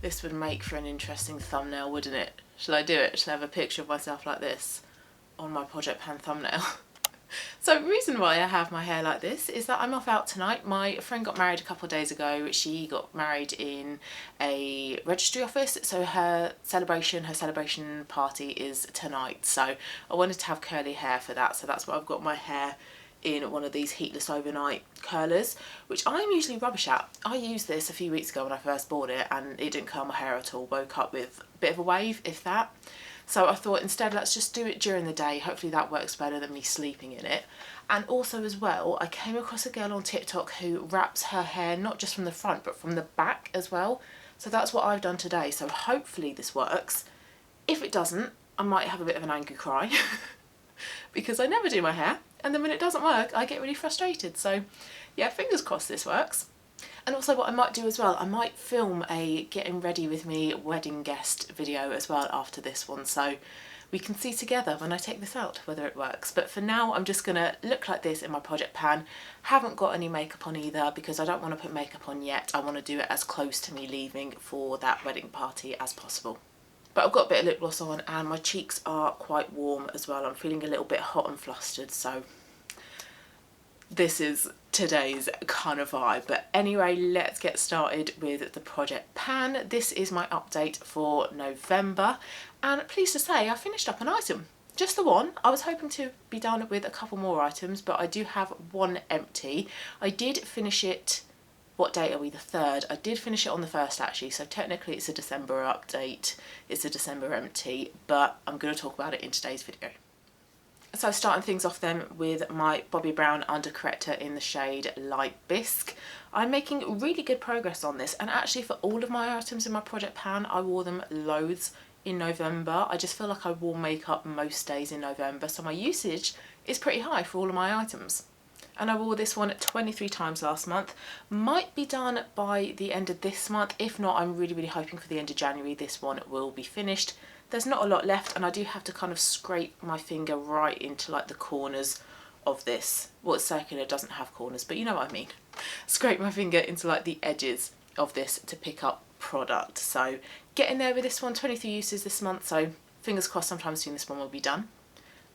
This would make for an interesting thumbnail, wouldn't it? Shall I do it? Shall I have a picture of myself like this on my project pan thumbnail? So the reason why I have my hair like this is that I'm off out tonight. My friend got married a couple of days ago. She got married in a registry office, so her celebration party is tonight. So I wanted to have curly hair for that, so that's why I've got my hair in one of these heatless overnight curlers, which I'm usually rubbish at. I used this a few weeks ago when I first bought it and it didn't curl my hair at all. Woke up with a bit of a wave, if that. So I thought instead let's just do it during the day. Hopefully that works better than me sleeping in it. And also as well, I came across a girl on TikTok who wraps her hair not just from the front but from the back as well. So that's what I've done today. So hopefully this works. If it doesn't, I might have a bit of an angry cry because I never do my hair. And then when it doesn't work, I get really frustrated. So yeah, fingers crossed this works. And also what I might do as well, I might film a getting ready with me wedding guest video as well after this one, so we can see together when I take this out whether it works. But for now I'm just going to look like this in my project pan. Haven't got any makeup on either because I don't want to put makeup on yet. I want to do it as close to me leaving for that wedding party as possible. But I've got a bit of lip gloss on and my cheeks are quite warm as well. I'm feeling a little bit hot and flustered, so this is today's kind of vibe. But anyway, let's get started with the project pan. This is my update for November, and pleased to say I finished up an item, just the one. I was hoping to be done with a couple more items, but I do have one empty. I did finish it, what date are we, the 3rd? I did finish it on the 1st actually, so technically it's a December update, it's a December empty, but I'm going to talk about it in today's video. So starting things off then with my Bobbi Brown under corrector in the shade Light Bisque. I'm making really good progress on this, and actually for all of my items in my project pan I wore them loads in November. I just feel like I wore makeup most days in November, so my usage is pretty high for all of my items. And I wore this one 23 times last month. Might be done by the end of this month. If not, I'm really hoping for the end of January this one will be finished. There's not a lot left, and I do have to kind of scrape my finger right into like the corners of this. Well, it's circular, doesn't have corners, but you know what I mean. Scrape my finger into like the edges of this to pick up product. So getting there with this one, 23 uses this month, so fingers crossed sometime soon this one will be done.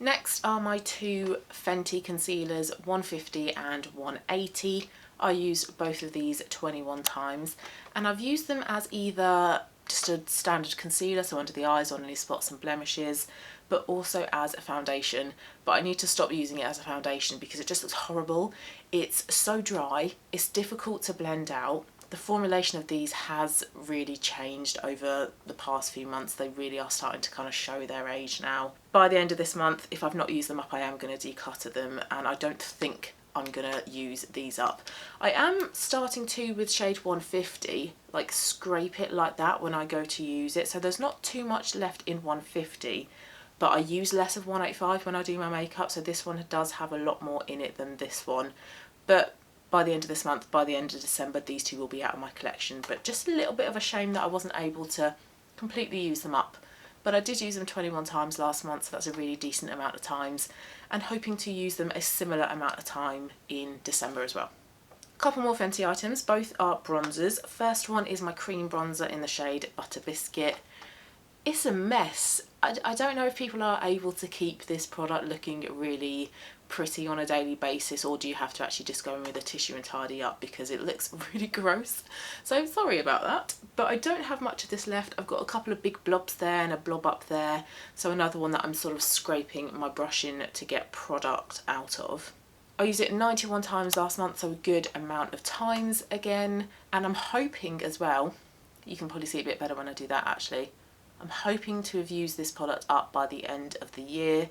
Next are my two Fenty Concealers, 150 and 180. I used both of these 21 times, and I've used them as either just a standard concealer, so under the eyes on any spots and blemishes, but also as a foundation. But I need to stop using it as a foundation because it just looks horrible. It's so dry, it's difficult to blend out. The formulation of these has really changed over the past few months. They really are starting to kind of show their age now. By the end of this month, if I've not used them up, I am going to declutter them, and I don't think I'm gonna use these up. I am starting to, with shade 150, like scrape it like that when I go to use it, so there's not too much left in 150, but I use less of 185 when I do my makeup, so this one does have a lot more in it than this one. But by the end of this month, by the end of December, these two will be out of my collection. But just a little bit of a shame that I wasn't able to completely use them up. But I did use them 21 times last month, so that's a really decent amount of times, and hoping to use them a similar amount of time in December as well. A couple more Fenty items, both are bronzers. First one is my cream bronzer in the shade Butter Biscuit. It's a mess. I don't know if people are able to keep this product looking really pretty on a daily basis, or do you have to actually just go in with a tissue and tidy up because it looks really gross. So sorry about that, but I don't have much of this left. I've got a couple of big blobs there and a blob up there, so another one that I'm sort of scraping my brush in to get product out of. I used it 91 times last month, so a good amount of times again, and I'm hoping as well, you can probably see a bit better when I do that actually, I'm hoping to have used this product up by the end of the year.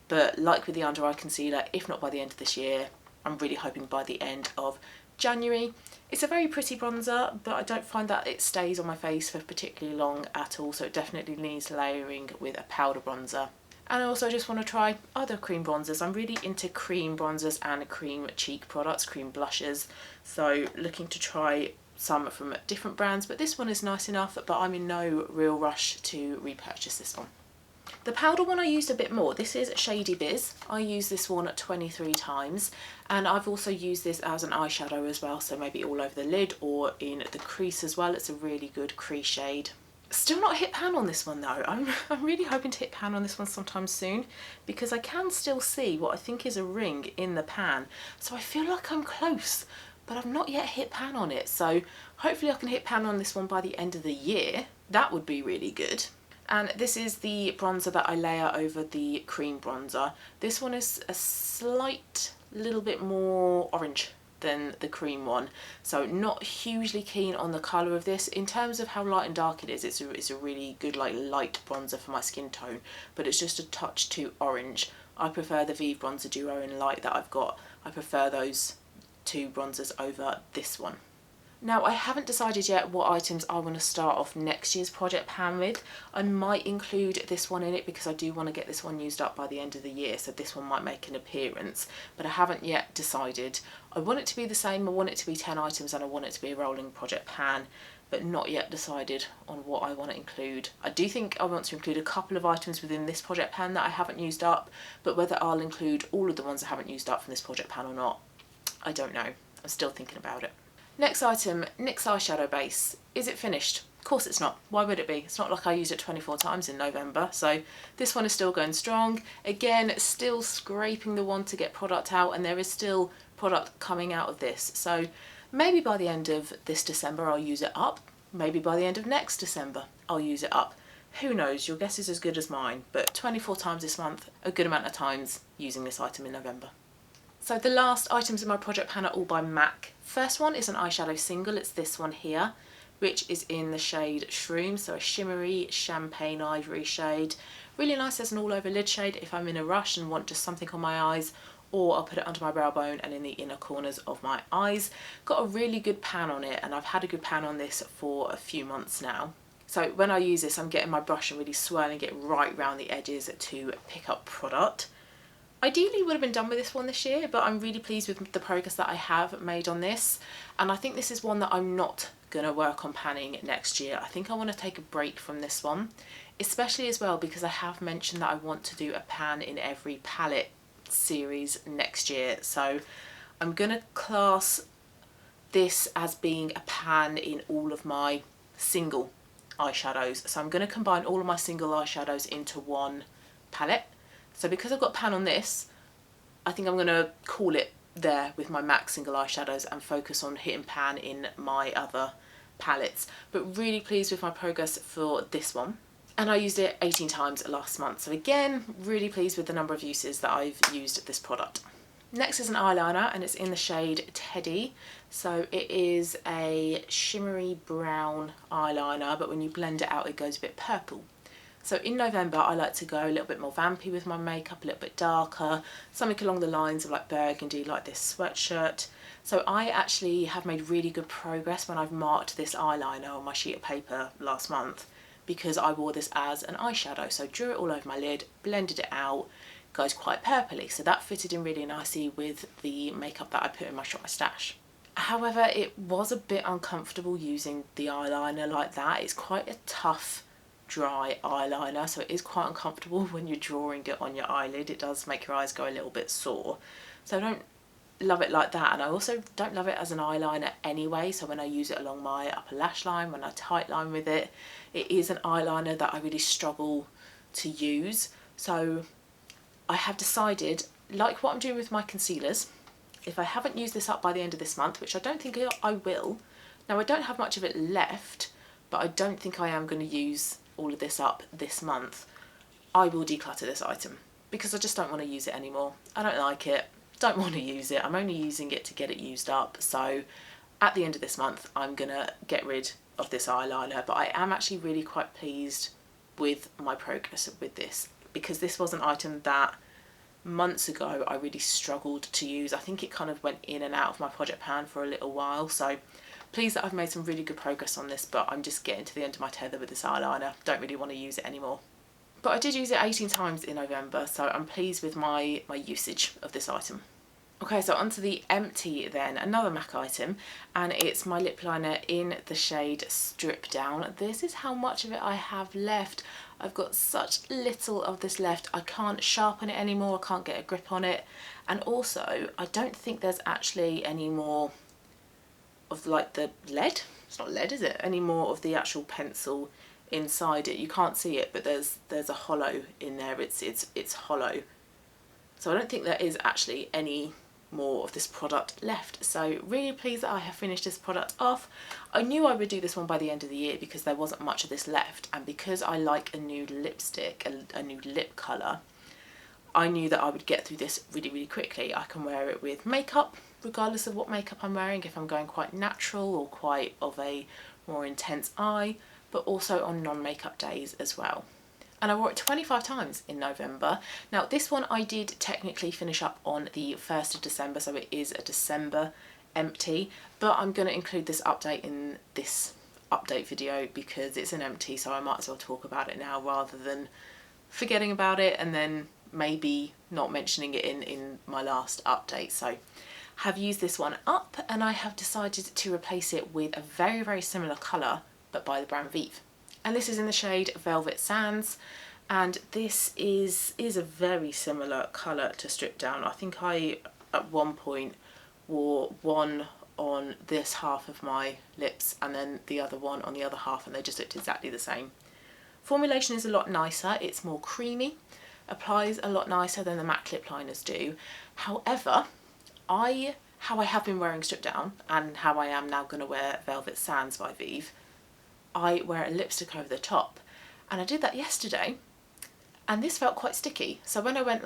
But like with the under eye concealer, if not by the end of this year, I'm really hoping by the end of January. It's a very pretty bronzer, but I don't find that it stays on my face for particularly long at all, so it definitely needs layering with a powder bronzer. And I also just want to try other cream bronzers. I'm really into cream bronzers and cream cheek products, cream blushes, so looking to try some from different brands, but this one is nice enough, but I'm in no real rush to repurchase this one. The powder one I used a bit more. This is Shady Biz. I used this one 23 times, and I've also used this as an eyeshadow as well, so maybe all over the lid or in the crease as well. It's a really good crease shade. Still not hit pan on this one though. I'm really hoping to hit pan on this one sometime soon, because I can still see what I think is a ring in the pan. So I feel like I'm close, but I've not yet hit pan on it. So hopefully I can hit pan on this one by the end of the year. That would be really good. And this is the bronzer that I layer over the cream bronzer. This one is a slight little bit more orange than the cream one, so not hugely keen on the colour of this. In terms of how light and dark it is, it's a really good like light bronzer for my skin tone, but it's just a touch too orange. I prefer the Vieve Bronzer Duo in Light that I've got. I prefer those two bronzers over this one. Now, I haven't decided yet what items I want to start off next year's project pan with. I might include this one in it because I do want to get this one used up by the end of the year, so this one might make an appearance, but I haven't yet decided. I want it to be the same, I want it to be 10 items, and I want it to be a rolling project pan, but not yet decided on what I want to include. I do think I want to include a couple of items within this project pan that I haven't used up, but whether I'll include all of the ones I haven't used up from this project pan or not, I don't know. I'm still thinking about it. Next item, Nyx Eyeshadow Base. Is it finished? Of course it's not. Why would it be? It's not like I used it 24 times in November, so this one is still going strong. Again, still scraping the wand to get product out, and there is still product coming out of this. So maybe by the end of this December I'll use it up. Maybe by the end of next December I'll use it up. Who knows? Your guess is as good as mine, but 24 times this month, a good amount of times using this item in November. So the last items in my project pan are all by MAC. First one is an eyeshadow single, it's this one here, which is in the shade Shroom, so a shimmery champagne ivory shade. Really nice as an all over lid shade if I'm in a rush and want just something on my eyes, or I'll put it under my brow bone and in the inner corners of my eyes. Got a really good pan on it, and I've had a good pan on this for a few months now. So when I use this, I'm getting my brush and really swirling it right around the edges to pick up product. Ideally would have been done with this one this year, but I'm really pleased with the progress that I have made on this, and I think this is one that I'm not going to work on panning next year. I think I want to take a break from this one, especially as well because I have mentioned that I want to do a pan in every palette series next year, so I'm going to class this as being a pan in all of my single eyeshadows. So I'm going to combine all of my single eyeshadows into one palette. So because I've got pan on this, I think I'm going to call it there with my MAC single eyeshadows and focus on hitting pan in my other palettes. But really pleased with my progress for this one. And I used it 18 times last month. So again, really pleased with the number of uses that I've used this product. Next is an eyeliner, and it's in the shade Teddy. So it is a shimmery brown eyeliner, but when you blend it out, it goes a bit purple. So in November, I like to go a little bit more vampy with my makeup, a little bit darker, something along the lines of like burgundy, like this sweatshirt. So I actually have made really good progress when I've marked this eyeliner on my sheet of paper last month, because I wore this as an eyeshadow. So drew it all over my lid, blended it out, goes quite purpley. So that fitted in really nicely with the makeup that I put in my Shop My Stash. However, it was a bit uncomfortable using the eyeliner like that. It's quite a tough dry eyeliner, so it is quite uncomfortable when you're drawing it on your eyelid. It does make your eyes go a little bit sore, so I don't love it like that, and I also don't love it as an eyeliner anyway. So when I use it along my upper lash line, when I tight line with it, it is an eyeliner that I really struggle to use. So I have decided, like what I'm doing with my concealers, if I haven't used this up by the end of this month, which I don't think I will, now I don't have much of it left, but I don't think I am going to use all of this up this month, I will declutter this item because I just don't want to use it anymore. I don't like it, don't want to use it. I'm only using it to get it used up. So at the end of this month, I'm gonna get rid of this eyeliner, but I am actually really quite pleased with my progress with this, because this was an item that months ago I really struggled to use. I think it kind of went in and out of my project pan for a little while, so pleased that I've made some really good progress on this, but I'm just getting to the end of my tether with this eyeliner. Don't really want to use it anymore. But I did use it 18 times in November, so I'm pleased with my usage of this item. Okay, so onto the empty then, another MAC item, and it's my lip liner in the shade Stripdown. This is how much of it I have left. I've got such little of this left, I can't sharpen it anymore, I can't get a grip on it, and also I don't think there's actually any more of like the lead, it's not lead is it, any more of the actual pencil inside it. You can't see it, but there's a hollow in there, it's hollow. So I don't think there is actually any more of this product left. So really pleased that I have finished this product off. I knew I would do this one by the end of the year because there wasn't much of this left, and because I like a nude lipstick, a nude lip colour, I knew that I would get through this really quickly. I can wear it with makeup regardless of what makeup I'm wearing, if I'm going quite natural or quite of a more intense eye, but also on non-makeup days as well. And I wore it 25 times in November. Now this one I did technically finish up on the 1st of December, so it is a December empty, but I'm going to include this update in this update video because it's an empty, so I might as well talk about it now rather than forgetting about it and then maybe not mentioning it in my last update. So have used this one up, and I have decided to replace it with a very similar colour but by the brand Vieve. And this is in the shade Velvet Sands, and this is a very similar colour to Stripdown. I think I at one point wore one on this half of my lips and then the other one on the other half, and they just looked exactly the same. Formulation is a lot nicer, it's more creamy, applies a lot nicer than the MAC lip liners do. However, how I have been wearing Stripdown and how I am now going to wear Velvet Sands by Vieve, I wear a lipstick over the top, and I did that yesterday and this felt quite sticky. So when I went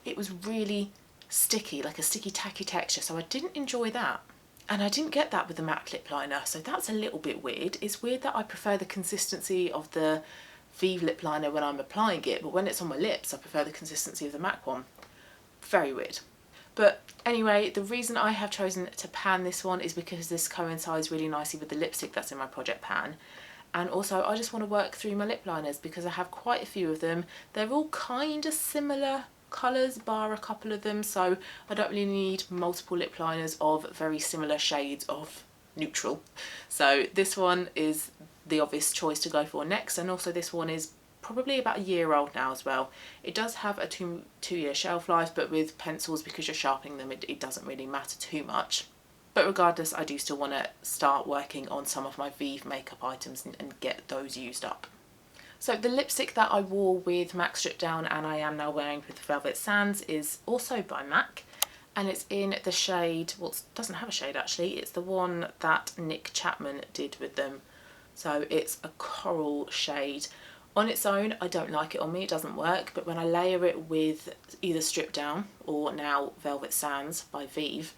it was really sticky, like a sticky tacky texture, so I didn't enjoy that. And I didn't get that with the MAC lip liner, so that's a little bit weird. It's weird that I prefer the consistency of the Vieve lip liner when I'm applying it, but when it's on my lips I prefer the consistency of the MAC one. Very weird. But anyway, the reason I have chosen to pan this one is because this coincides really nicely with the lipstick that's in my project pan. And also I just want to work through my lip liners because I have quite a few of them. They're all kind of similar colours bar a couple of them, so I don't really need multiple lip liners of very similar shades of neutral. So this one is the obvious choice to go for next, and also this one is probably about a year old now as well. It does have a two-year shelf life, but with pencils, because you're sharpening them, it doesn't really matter too much. But regardless, I do still want to start working on some of my Vieve makeup items and get those used up. So the lipstick that I wore with MAC Stripdown and I am now wearing with Velvet Sands is also by MAC, and it's in the shade, well, it doesn't have a shade actually, it's the one that Nic Chapman did with them. So it's a coral shade. On its own, I don't like it on me, it doesn't work, but when I layer it with either Stripdown or now Velvet Sands by Vieve,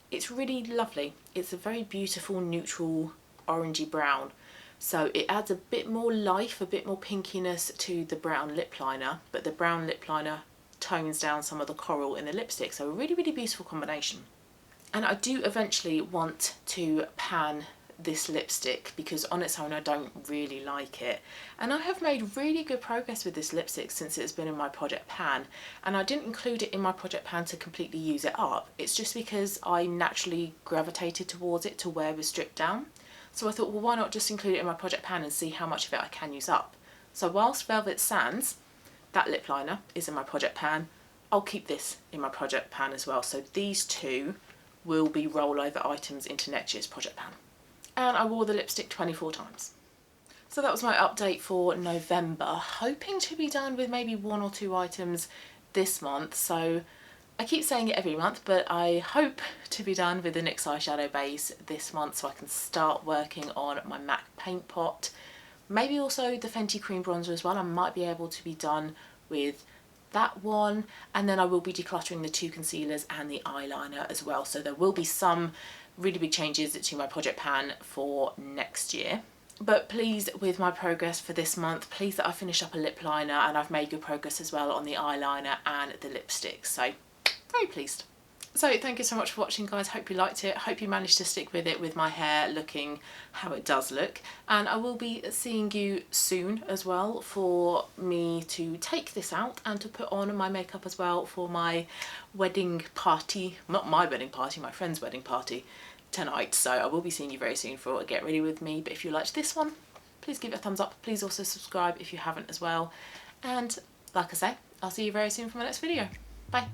it's really lovely. It's a very beautiful neutral orangey brown. So it adds a bit more life, a bit more pinkiness to the brown lip liner, but the brown lip liner tones down some of the coral in the lipstick. So a really beautiful combination. And I do eventually want to pan this lipstick because on its own I don't really like it, and I have made really good progress with this lipstick since it's been in my project pan, and I didn't include it in my project pan to completely use it up. It's just because I naturally gravitated towards it to wear with Stripdown, so I thought, well, why not just include it in my project pan and see how much of it I can use up. So whilst Velvet Sands, that lip liner, is in my project pan, I'll keep this in my project pan as well, so these two will be rollover items into next year's project pan. And I wore the lipstick 24 times. So that was my update for November, hoping to be done with maybe 1 or 2 items this month. So I keep saying it every month, but I hope to be done with the Nyx Eyeshadow Base this month so I can start working on my MAC paint pot. Maybe also the Fenty cream bronzer as well. I might be able to be done with that one, and then I will be decluttering the 2 concealers and the eyeliner as well. So there will be some really big changes to my project pan for next year. But pleased with my progress for this month, pleased that I finished up a lip liner, and I've made good progress as well on the eyeliner and the lipstick, so very pleased. So thank you so much for watching, guys. Hope you liked it. Hope you managed to stick with it with my hair looking how it does look. And I will be seeing you soon as well for me to take this out and to put on my makeup as well for my wedding party. Not my wedding party, my friend's wedding party tonight. So I will be seeing you very soon for a Get Ready With Me. But if you liked this one, please give it a thumbs up. Please also subscribe if you haven't as well. And like I say, I'll see you very soon for my next video. Bye.